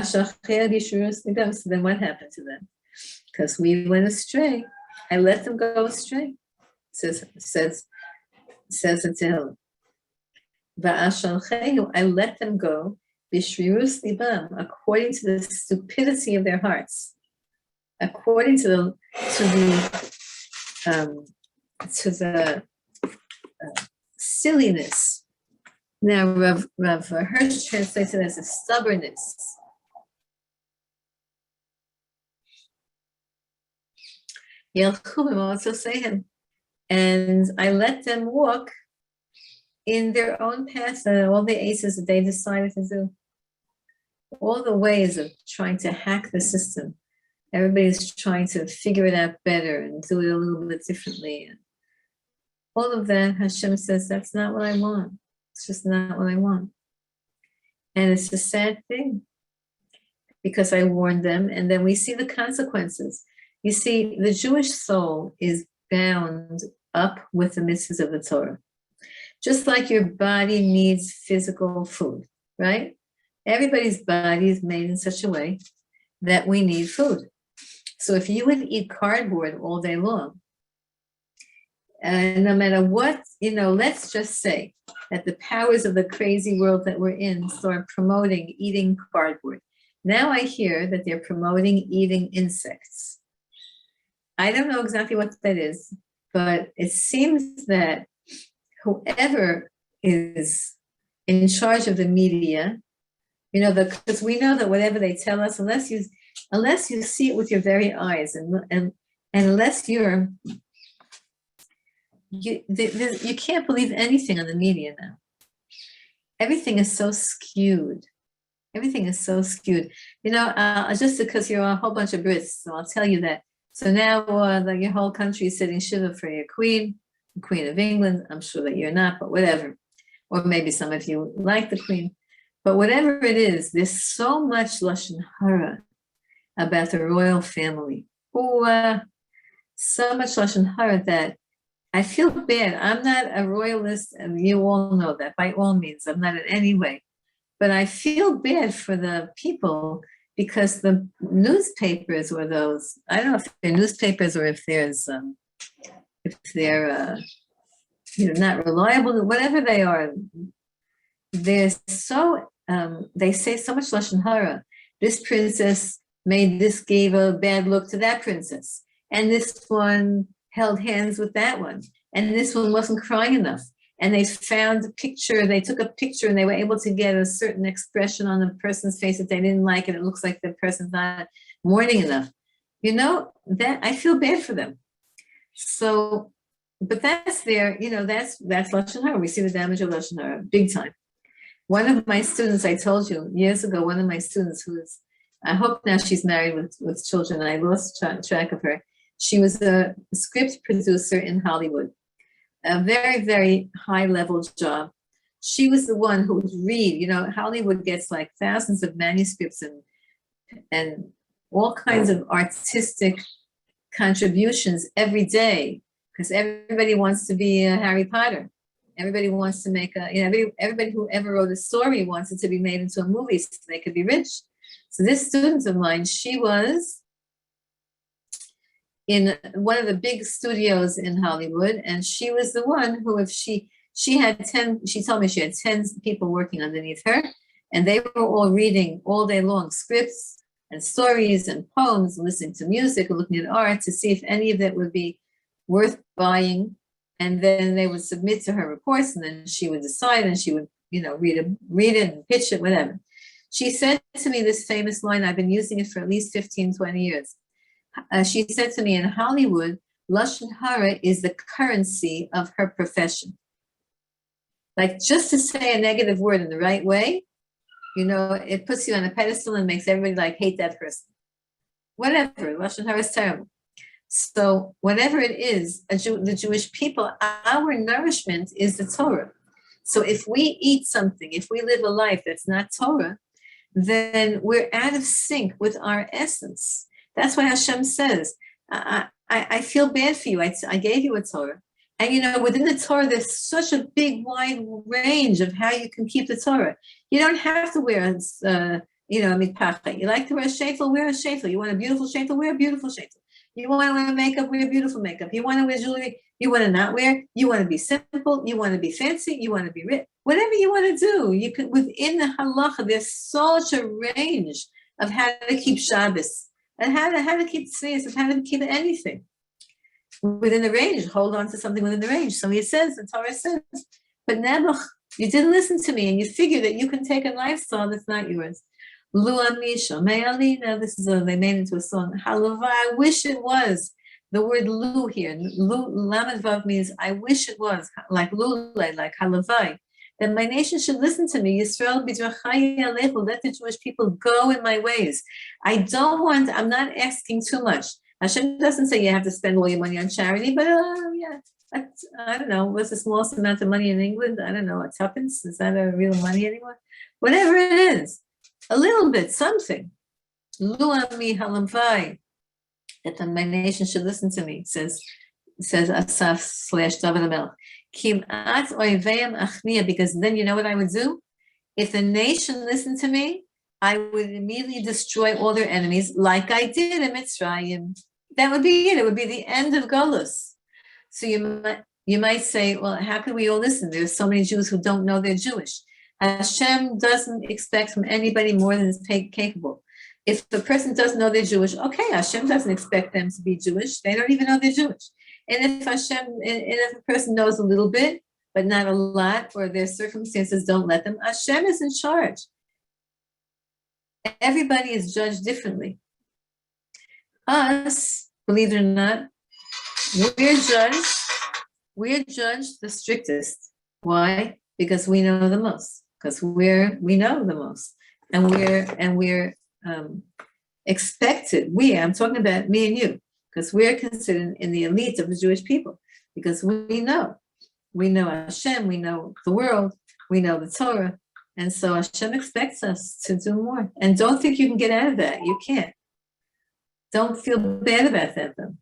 So then what happened to them? Because we went astray. I let them go astray. Says in Tehillim. I let them go according to the stupidity of their hearts, according to the silliness. Now, Rav Hirsch translates it as a stubbornness. And I let them walk in their own path, all the aces that they decided to do. All the ways of trying to hack the system. Everybody's trying to figure it out better and do it a little bit differently. And all of that, Hashem says, that's not what I want. It's just not what I want. And it's a sad thing because I warned them, and then we see the consequences. You see, the Jewish soul is bound up with the mitzvahs of the Torah. Just like your body needs physical food, right? Everybody's body is made in such a way that we need food. So if you would eat cardboard all day long, and no matter what, let's just say that the powers of the crazy world that we're in start promoting eating cardboard. Now I hear that they're promoting eating insects. I don't know exactly what that is, but it seems that whoever is in charge of the media, because we know that whatever they tell us, unless you see it with your very eyes, and unless you can't believe anything on the media now. Everything is so skewed. Just because you're a whole bunch of Brits, so I'll tell you that. So now your whole country is sitting shiva for your queen, the Queen of England. I'm sure that you're not, but whatever. Or maybe some of you like the queen. But whatever it is, there's so much lashon hara about the royal family. So much lashon hara that I feel bad. I'm not a royalist, and you all know that by all means. I'm not in any way. But I feel bad for the people because the newspapers or those, I don't know if they're newspapers or if they're not reliable, whatever they are, they're so they say so much Lashon Hara. This princess gave a bad look to that princess. And this one held hands with that one. And this one wasn't crying enough. And they found a picture, they took a picture and they were able to get a certain expression on the person's face that they didn't like, and it looks like the person's not mourning enough. That I feel bad for them. So, but that's that's Lashon Hara. We see the damage of Lashon Hara big time. One of my students, I told you years ago, one of my students I hope now she's married with children. I lost track of her. She was a script producer in Hollywood, a very, very high level job. She was the one who would read, Hollywood gets like thousands of manuscripts and all kinds of artistic contributions every day, because everybody wants to be a Harry Potter. Everybody wants to make everybody who ever wrote a story wants it to be made into a movie so they could be rich. So this student of mine, she was in one of the big studios in Hollywood, and she was the one who, if she had 10, she told me she had 10 people working underneath her, and they were all reading all day long scripts and stories and poems, and listening to music and looking at art to see if any of that would be worth buying. And then they would submit to her reports, and then she would decide, and she would, read it and pitch it, whatever. She said to me this famous line, I've been using it for at least 15, 20 years. She said to me, in Hollywood, Lashon Hara is the currency of her profession. Like, just to say a negative word in the right way, it puts you on a pedestal and makes everybody hate that person. Whatever, Lashon Hara is terrible. So whatever it is, the Jewish people, our nourishment is the Torah. So if we eat something, if we live a life that's not Torah, then we're out of sync with our essence. That's why Hashem says, I feel bad for you. I gave you a Torah. And within the Torah, there's such a big, wide range of how you can keep the Torah. You don't have to wear a mitpacha. You like to wear a sheitel, wear a sheitel. You want a beautiful sheitel, wear a beautiful sheitel. You want to wear makeup, wear beautiful makeup. You want to wear jewelry, you want to not wear. You want to be simple, you want to be fancy, you want to be rich. Whatever you want to do, you can. Within the halacha, there's such a range of how to keep Shabbos and how to keep tznius, and how to keep anything within the range. Hold on to something within the range. So it says, the Torah says, but Nebuch, you didn't listen to me, and you figure that you can take a lifestyle that's not yours. Lu Amisha, Me'ali, now this is they made into a song. Halava, I wish it was. The word lu here, lu, lamed vav means I wish it was, like lule, like halavai. That my nation should listen to me. Yisrael b'drachai alechu, let the Jewish people go in my ways. I'm not asking too much. Hashem doesn't say you have to spend all your money on charity, but I don't know, what's the smallest amount of money in England? I don't know, a tuppence? Is that a real money anymore? Whatever it is. A little bit, something. Lu ami halamvai, that my nation should listen to me, says Asaf / David HaMelech. Kimat oiveim achnia, because then you know what I would do? If the nation listened to me, I would immediately destroy all their enemies, like I did in Mitzrayim. That would be it. It would be the end of Golus. So you might say, well, how can we all listen? There's so many Jews who don't know they're Jewish. Hashem doesn't expect from anybody more than is capable. If the person doesn't know they're Jewish, okay, Hashem doesn't expect them to be Jewish. They don't even know they're Jewish. And if if a person knows a little bit, but not a lot, or their circumstances don't let them, Hashem is in charge. Everybody is judged differently. Us, believe it or not, we're judged the strictest. Why? Because we know the most. Because we know the most, and we're expected. I'm talking about me and you, because we're considered in the elite of the Jewish people, because we know Hashem, we know the world, we know the Torah, and so Hashem expects us to do more. And don't think you can get out of that. You can't. Don't feel bad about that, though.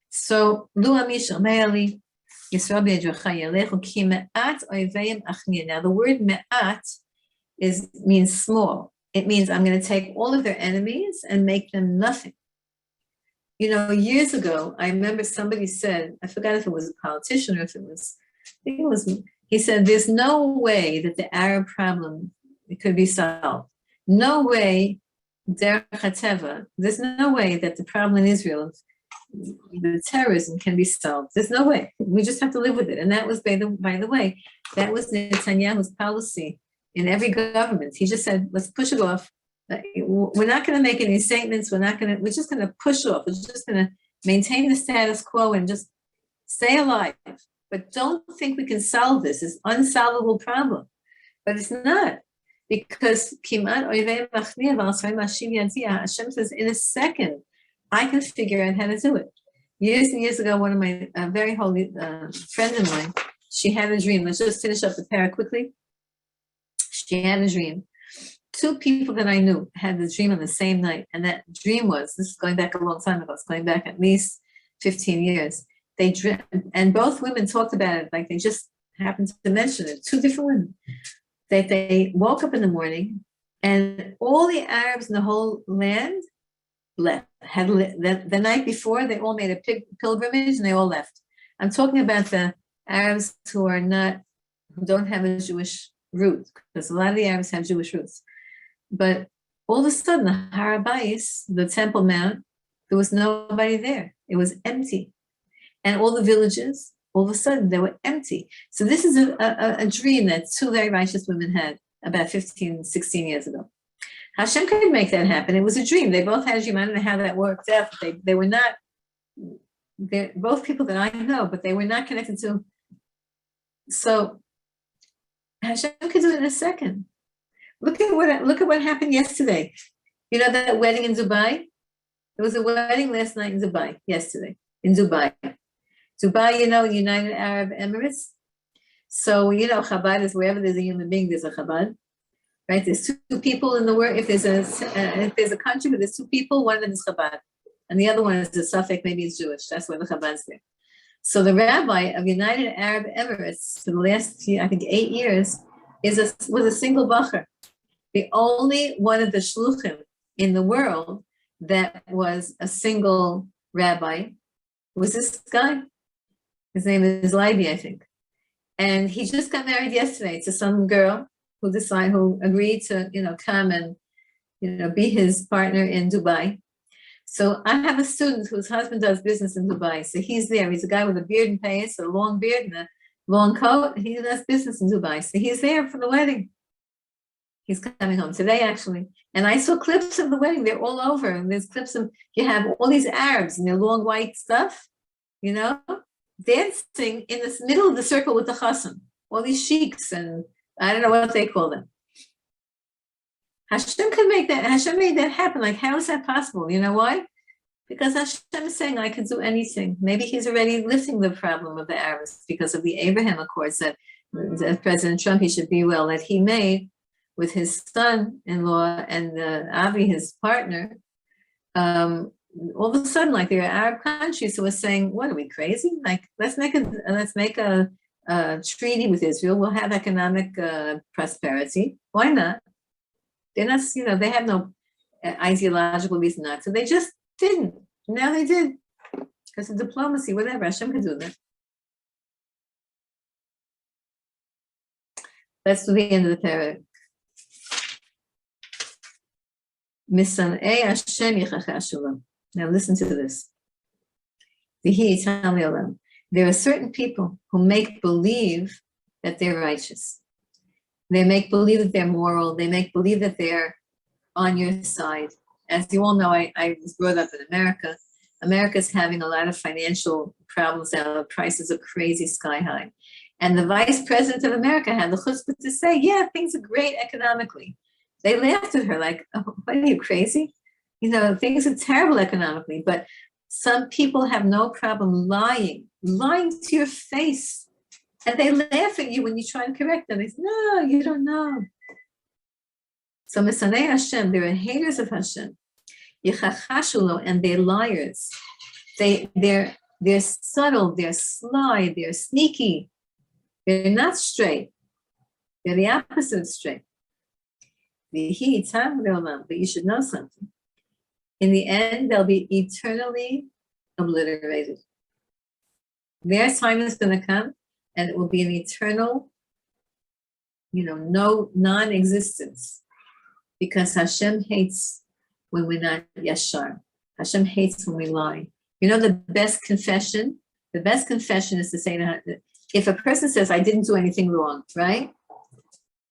So, Lu Amisha Me'ali, Yisrael b'drachai yalechu ki me'at oiveim achnia. Now, the word me'at means small. It means I'm going to take all of their enemies and make them nothing. Years ago, I remember somebody said, I forgot if it was a politician or if it was, I think it was, he said, there's no way that the Arab problem could be solved. No way, derech hateva, there's no way that the problem in Israel, the terrorism, can be solved. There's no way. We just have to live with it. And that was, by the way, that was Netanyahu's policy in every government. He just said, let's push it off. We're not going to make any statements. We're just going to push off. We're just going to maintain the status quo and just stay alive. But don't think we can solve this. It's an unsolvable problem. But it's not. Because Hashem says, in a second, I can figure out how to do it. Years and years ago, one of my very holy friend of mine, she had a dream. Let's just finish up the pair quickly. She had a dream. Two people that I knew had the dream on the same night. And that dream was, this is going back a long time ago, it's going back at least 15 years. They dreamt, and both women talked about it, like they just happened to mention it, two different women. That they woke up in the morning and all the Arabs in the whole land left. The night before, they all made a pilgrimage and they all left. I'm talking about the Arabs who don't have a Jewish root, because a lot of the Arabs have Jewish roots. But all of a sudden, the Har HaBayis, the Temple Mount, there was nobody there. It was empty. And all the villages, all of a sudden, they were empty. So this is a dream that two very righteous women had about 15, 16 years ago. Hashem could make that happen. It was a dream. They both had a dream. I don't know how that worked out. They were not, they're both people that I know, but they were not connected to. So Hashem could do it in a second. Look at what happened yesterday. You know that wedding in Dubai? There was a wedding last night in Dubai, yesterday, in Dubai. Dubai, United Arab Emirates. So, Chabad is wherever there's a human being, there's a Chabad, right? There's two people in the world. If there's a country where there's two people, one of them is Chabad, and the other one is a Suffolk, maybe it's Jewish. That's where the Chabad's there. So the rabbi of United Arab Emirates for the last, I think, 8 years was a single bacher. The only one of the shluchim in the world that was a single rabbi was this guy. His name is Leiby, I think. And he just got married yesterday to some girl who agreed to, come and, be his partner in Dubai. So I have a student whose husband does business in Dubai. So he's there. He's a guy with a beard and pants, a long beard and a long coat. He does business in Dubai. So he's there for the wedding. He's coming home today, actually. And I saw clips of the wedding. They're all over. And there's clips of, you have all these Arabs in their long white stuff, dancing in the middle of the circle with the chassan. All these sheiks and I don't know what they call them. Hashem could make that. Hashem made that happen. Like, how is that possible? You know why? Because Hashem is saying, I can do anything. Maybe he's already lifting the problem of the Arabs because of the Abraham Accords that President Trump, he should be well, that he made with his son-in-law and Avi, his partner. All of a sudden, like, there are Arab countries who are saying, what, are we crazy? Like, let's make a treaty with Israel. We'll have economic prosperity. Why not? They're not, they have no ideological reason not to. They just didn't. Now they did. Because of diplomacy, whatever. Hashem can do that. Let's do the end of the parak. Now listen to this. There are certain people who make believe that they're righteous. They make believe that they're moral. They make believe that they're on your side. As you all know, I was brought up in America. America's having a lot of financial problems now. The prices are crazy, sky high. And the vice president of America had the chutzpah to say, yeah, things are great economically. They laughed at her like, oh, what, are you crazy? Things are terrible economically. But some people have no problem lying to your face. And they laugh at you when you try to correct them. They say, no, you don't know. So Misanei Hashem, there are haters of Hashem. Yichachashulo, and they're liars. They're subtle, they're sly, they're sneaky. They're not straight. They're the opposite of straight. But you should know something. In the end, they'll be eternally obliterated. Their time is going to come, and it will be an eternal, no non-existence, because Hashem hates when we're not yashar. Hashem hates when we lie. The best confession is to say that if a person says, I didn't do anything wrong, right?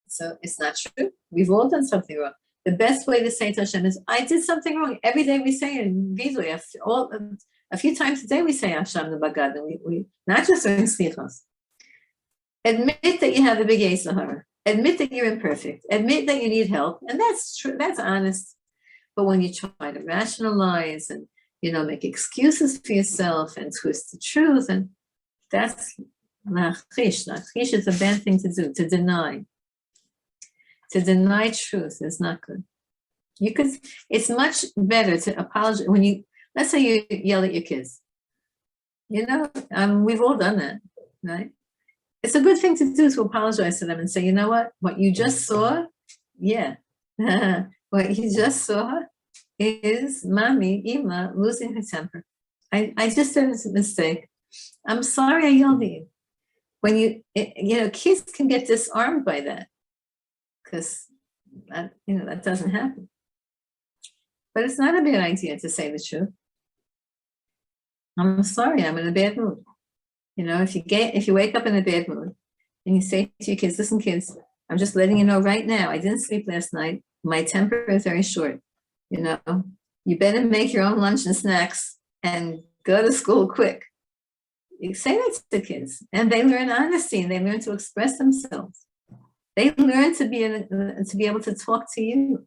So it's not true. We've all done something wrong. The best way to say to Hashem is, I did something wrong. Every day we say in Vidui, a few times a day we say Hashem the Bagad, and we not just in Slichos. Admit that you have a big Yetzer Hara. Admit that you're imperfect. Admit that you need help, and that's true. That's honest. But when you try to rationalize and make excuses for yourself and twist the truth, and that's lachish. Lachish is a bad thing to do. To deny. To deny truth is not good. It's much better to apologize when let's say you yell at your kids. We've all done that, right? It's a good thing to do to apologize to them and say, you know what you just saw, what you just saw is mommy, Ima, losing her temper. I just did a mistake. I'm sorry I yelled at you. When kids can get disarmed by that. Because that doesn't happen. But it's not a bad idea to say the truth. I'm sorry, I'm in a bad mood. If you wake up in a bad mood and you say to your kids, listen, kids, I'm just letting you know right now, I didn't sleep last night. My temper is very short. You better make your own lunch and snacks and go to school quick. You say that to kids, and they learn honesty and they learn to express themselves. They learn to be able to talk to you.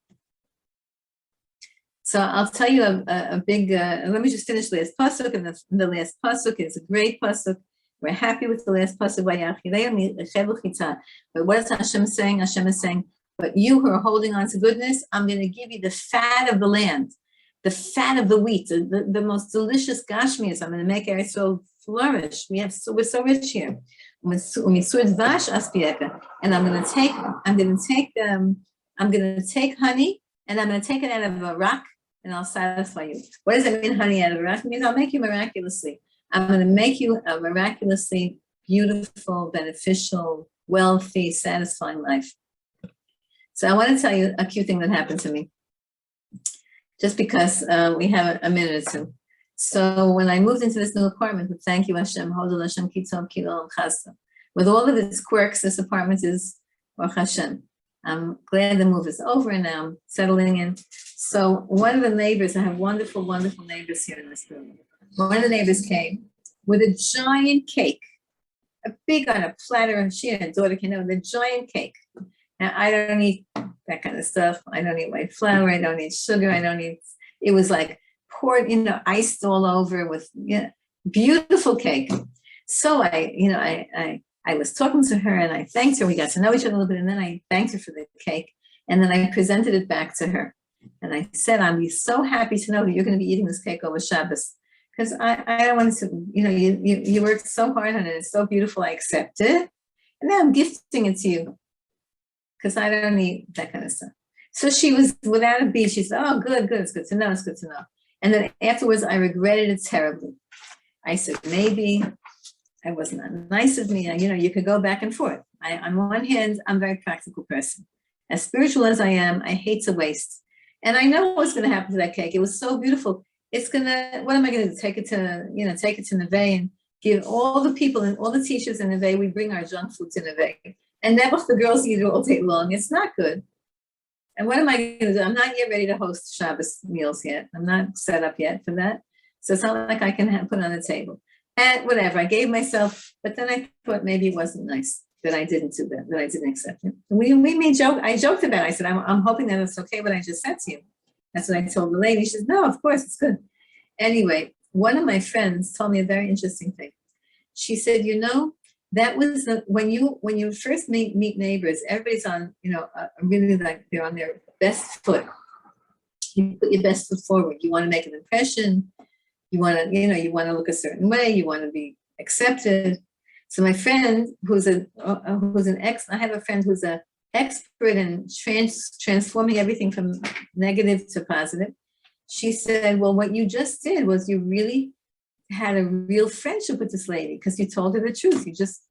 So I'll tell you a big. Let me just finish the last pasuk, and the last pasuk is a great pasuk. We're happy with the last pasuk. But what is Hashem saying? Hashem is saying, but you who are holding on to goodness, I'm going to give you the fat of the land, the fat of the wheat, the most delicious gashmias. I'm going to make Eretz flourish. We're so rich here. And I'm going to take honey, and I'm going to take it out of a rock, and I'll satisfy you. What does it mean, honey out of a rock? It means I'll make you miraculously. I'm going to make you a miraculously beautiful, beneficial, wealthy, satisfying life. So I want to tell you a cute thing that happened to me, just because we have a minute or two. So when I moved into this new apartment, thank you Hashem, Hodel Hashem, Kitzov, Kilo, Chasta. With all of its quirks, this apartment is Baruch Hashem. I'm glad the move is over and now I'm settling in. So one of the neighbors, I have wonderful, wonderful neighbors here in this room. One of the neighbors came with a giant cake, a big on a platter, and she and her daughter came in with a giant cake. Now I don't eat that kind of stuff. I don't eat white flour. I don't eat sugar. It was like poured, iced all over with beautiful cake. So I was talking to her and I thanked her. We got to know each other a little bit, and then I thanked her for the cake, and then I presented it back to her. And I said, I'm so happy to know that you're going to be eating this cake over Shabbos, because I don't want to, you worked so hard on it. It's so beautiful. I accept it. And now I'm gifting it to you, because I don't eat that kind of stuff. So she was without a beat. She said, oh, good. It's good to know. It's good to know. And then afterwards, I regretted it terribly. I said, maybe it was not nice of me. You could go back and forth. On one hand, I'm a very practical person. As spiritual as I am, I hate to waste. And I know what's going to happen to that cake. It was so beautiful. What am I going to do? Take it to Neve and give all the people and all the teachers in Neve, we bring our junk food to Neve. And never the girls eat it all day long. It's not good. And what am I going to do? I'm not yet ready to host Shabbos meals yet. I'm not set up yet for that. So it's not like I can put it on the table. And whatever, I gave myself, but then I thought maybe it wasn't nice that I didn't do that I didn't accept it. We made joke. I joked about it. I said, I'm hoping that it's okay what I just said to you. That's what I told the lady. She said, no, of course, it's good. Anyway, one of my friends told me a very interesting thing. She said, that was when you first meet neighbors, everybody's on, really like they're on their best foot. You put your best foot forward. You want to make an impression. You want to look a certain way. You want to be accepted. So my friend, I have a friend who's an expert in transforming everything from negative to positive. she said, well, what you just did was you really had a real friendship with this lady because you told her the truth. You just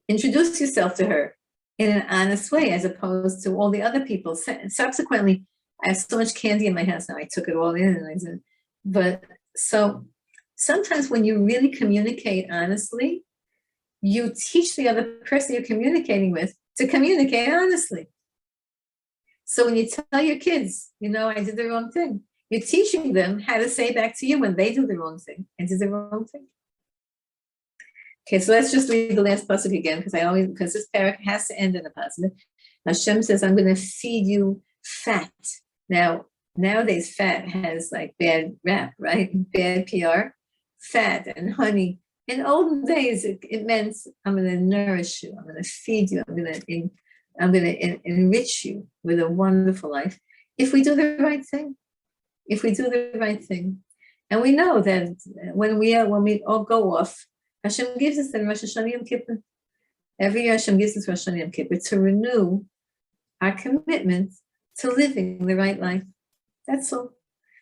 introduced yourself to her in an honest way, as opposed to all the other people. Subsequently, I have so much candy in my house now. I took it all in, and I said, but so sometimes when you really communicate honestly, you teach the other person you're communicating with to communicate honestly. So when you tell your kids, I did the wrong thing, you're teaching them how to say back to you when they do the wrong thing. I did the wrong thing. Okay, so let's just read the last pasuk again, because this parak has to end in a positive. Hashem says, I'm going to feed you fat. Now, nowadays, fat has like bad rap, right? Bad PR. Fat and honey. In olden days, it meant I'm going to nourish you. I'm going to feed you. I'm going to enrich you with a wonderful life. If we do the right thing. If we do the right thing. And we know that when we all go off, Hashem gives us the Rosh Hashanah Yom Kippur. Every year Hashem gives us Rosh Hashanah Yom Kippur to renew our commitment to living the right life. That's all.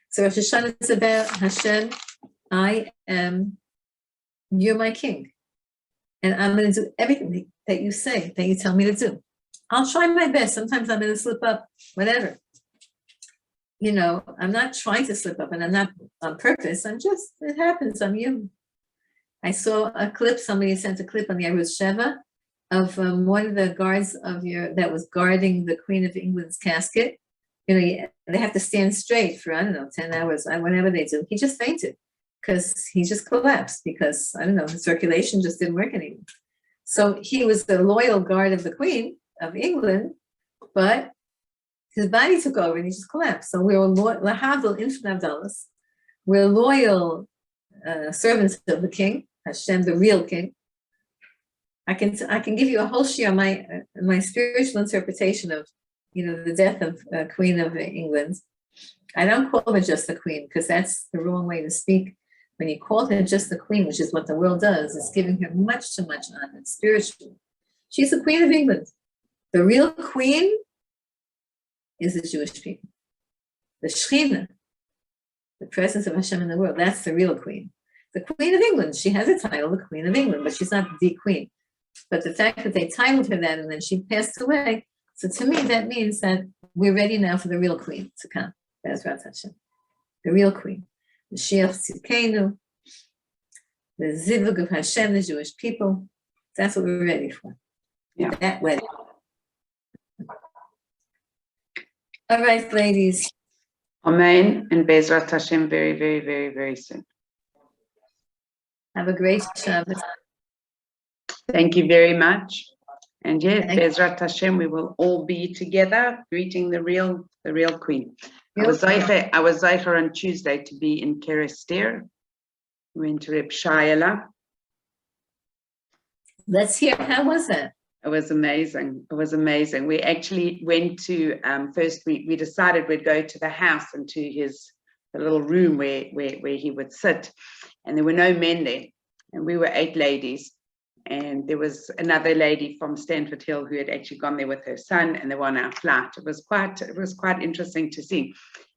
So Rosh Hashanah is about Hashem, you're my king. And I'm going to do everything that you say, that you tell me to do. I'll try my best. Sometimes I'm going to slip up, whatever. I'm not trying to slip up, and I'm not on purpose. It happens. I'm human. I saw a clip, somebody sent a clip on the Arutz Sheva of one of the guards that was guarding the Queen of England's casket. They have to stand straight for, 10 hours, whatever they do. He just fainted because he just collapsed because, the circulation just didn't work anymore. So he was the loyal guard of the Queen of England, but his body took over and he just collapsed. So we were lahavdil infant Abdallahs. We're loyal servants of the king, Hashem, the real king. I can give you a whole share my spiritual interpretation of, the death of Queen of England. I don't call her just the queen because that's the wrong way to speak. When you call her just the queen, which is what the world does, it's giving her much too much honor spiritually. She's the Queen of England. The real queen is the Jewish people. The Shekhinah, the presence of Hashem in the world, that's the real queen. The Queen of England, she has a title, the Queen of England, but she's not the queen. But the fact that they titled her that and then she passed away, so to me that means that we're ready now for the real queen to come. That's Rat Hashem. The real queen. The Mashiach Tzidkenu, the Zivug of Hashem, the Jewish people. That's what we're ready for. Yeah. That wedding. All right, ladies. Amen. And Bezrat Hashem very, very, very, very soon. Have a great Shabbos. Thank you very much. And yes, Bezrat Hashem, we will all be together greeting the real queen. I was Zeicher on Tuesday to be in Kerester. We went to Reb Shayla. Let's hear, how was it? It was amazing. It was amazing. We actually went to, first we decided we'd go to the house and to the little room where he would sit. And there were no men there. And we were 8 ladies. And there was another lady from Stanford Hill who had actually gone there with her son, and they were on our flight. It was quite interesting to see.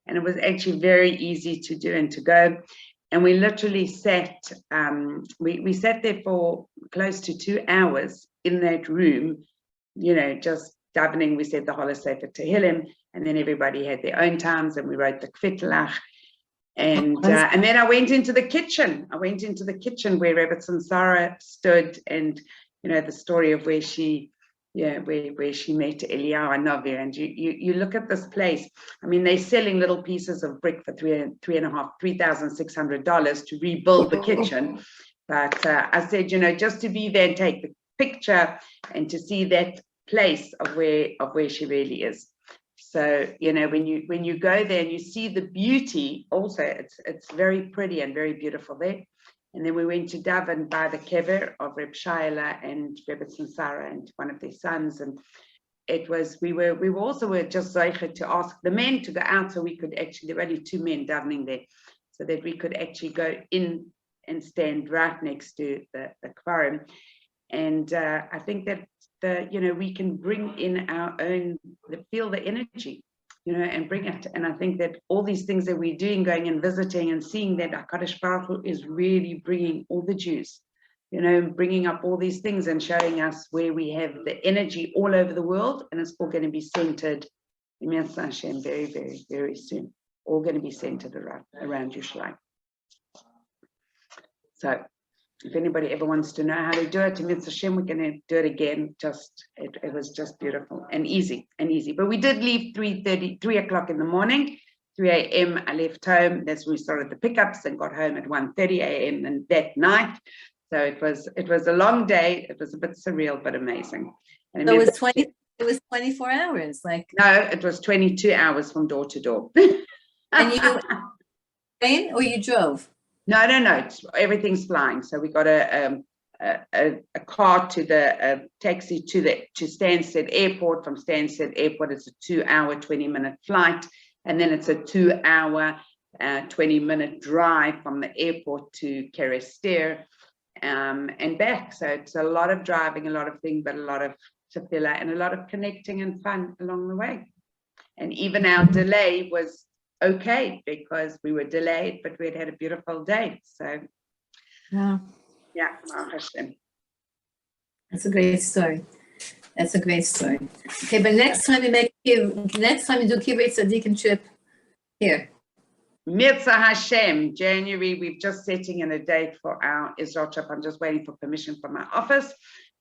And it was actually very easy to do and to go. And we literally sat, we sat there for close to 2 hours in that room, just davening. We said the Holy Sefer Tehillim, and then everybody had their own times, and we wrote the Kvitlach. And then I went into the kitchen. I went into the kitchen where Rebbetzin Sarah stood, and the story of where she met Eliyahu Hanavi. And you look at this place. I mean, they're selling little pieces of brick for $3,600 to rebuild the kitchen. But I said, just to be there and take the picture and to see that place of where she really is. So, when you go there and you see the beauty, also it's very pretty and very beautiful there. And then we went to daven by the kever of Reb Shayla and Rebbetzin Sarah and one of their sons. And we were also just zeicher to ask the men to go out so we could actually, there were only 2 men davening there, so that we could actually go in and stand right next to the kvarim. And I think that we can bring in our own, feel the energy and bring it. And I think that all these things that we're doing, going and visiting and seeing that HaKadosh Baruch Hu is really bringing all the Jews, bringing up all these things and showing us where we have the energy all over the world, and it's all going to be centered, Hashem, very, very, very soon. All going to be centered around Yerushalayim. So if anybody ever wants to know how to do it, Hashem, we're going to do it again. It was just beautiful and easy. But we did leave 3 o'clock in the morning, 3 a.m. I left home. That's when we started the pickups and got home at 1:30 a.m. and that night. So it was a long day. It was a bit surreal, but amazing. And So it was 24 hours, like. No, it was 22 hours from door to door. And you train or you drove? No. Everything's flying. So we got a car to the taxi to Stansted Airport. From Stansted Airport, it's a 2-hour, 20-minute flight, and then it's a 2-hour, 20-minute drive from the airport to Kerester and back. So it's a lot of driving, a lot of things, but a lot of tefillah and a lot of connecting and fun along the way. And even our delay was okay because we were delayed, but we had a beautiful day. So yeah, Hashem. That's a great story. Okay, but next time you do Kibbutz Tzadikim trip here. Mitzvah Hashem, January. We're just setting in a date for our Israel trip. I'm just waiting for permission from my office,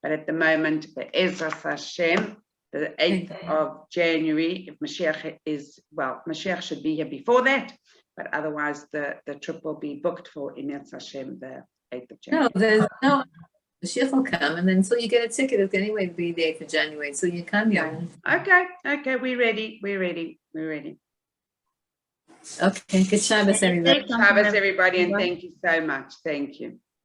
but at the moment, the Ezra Hashem, the 8th of January, if Mashiach should be here before that, but otherwise the trip will be booked for Emetz Hashem, the 8th of January. No, there's no, Mashiach will come, and then until you get a ticket, it's anyway be the 8th of January, so you come here. Okay, we're ready. Okay, good Shabbos, everybody. Good Shabbos, everybody, and thank you so much. Thank you.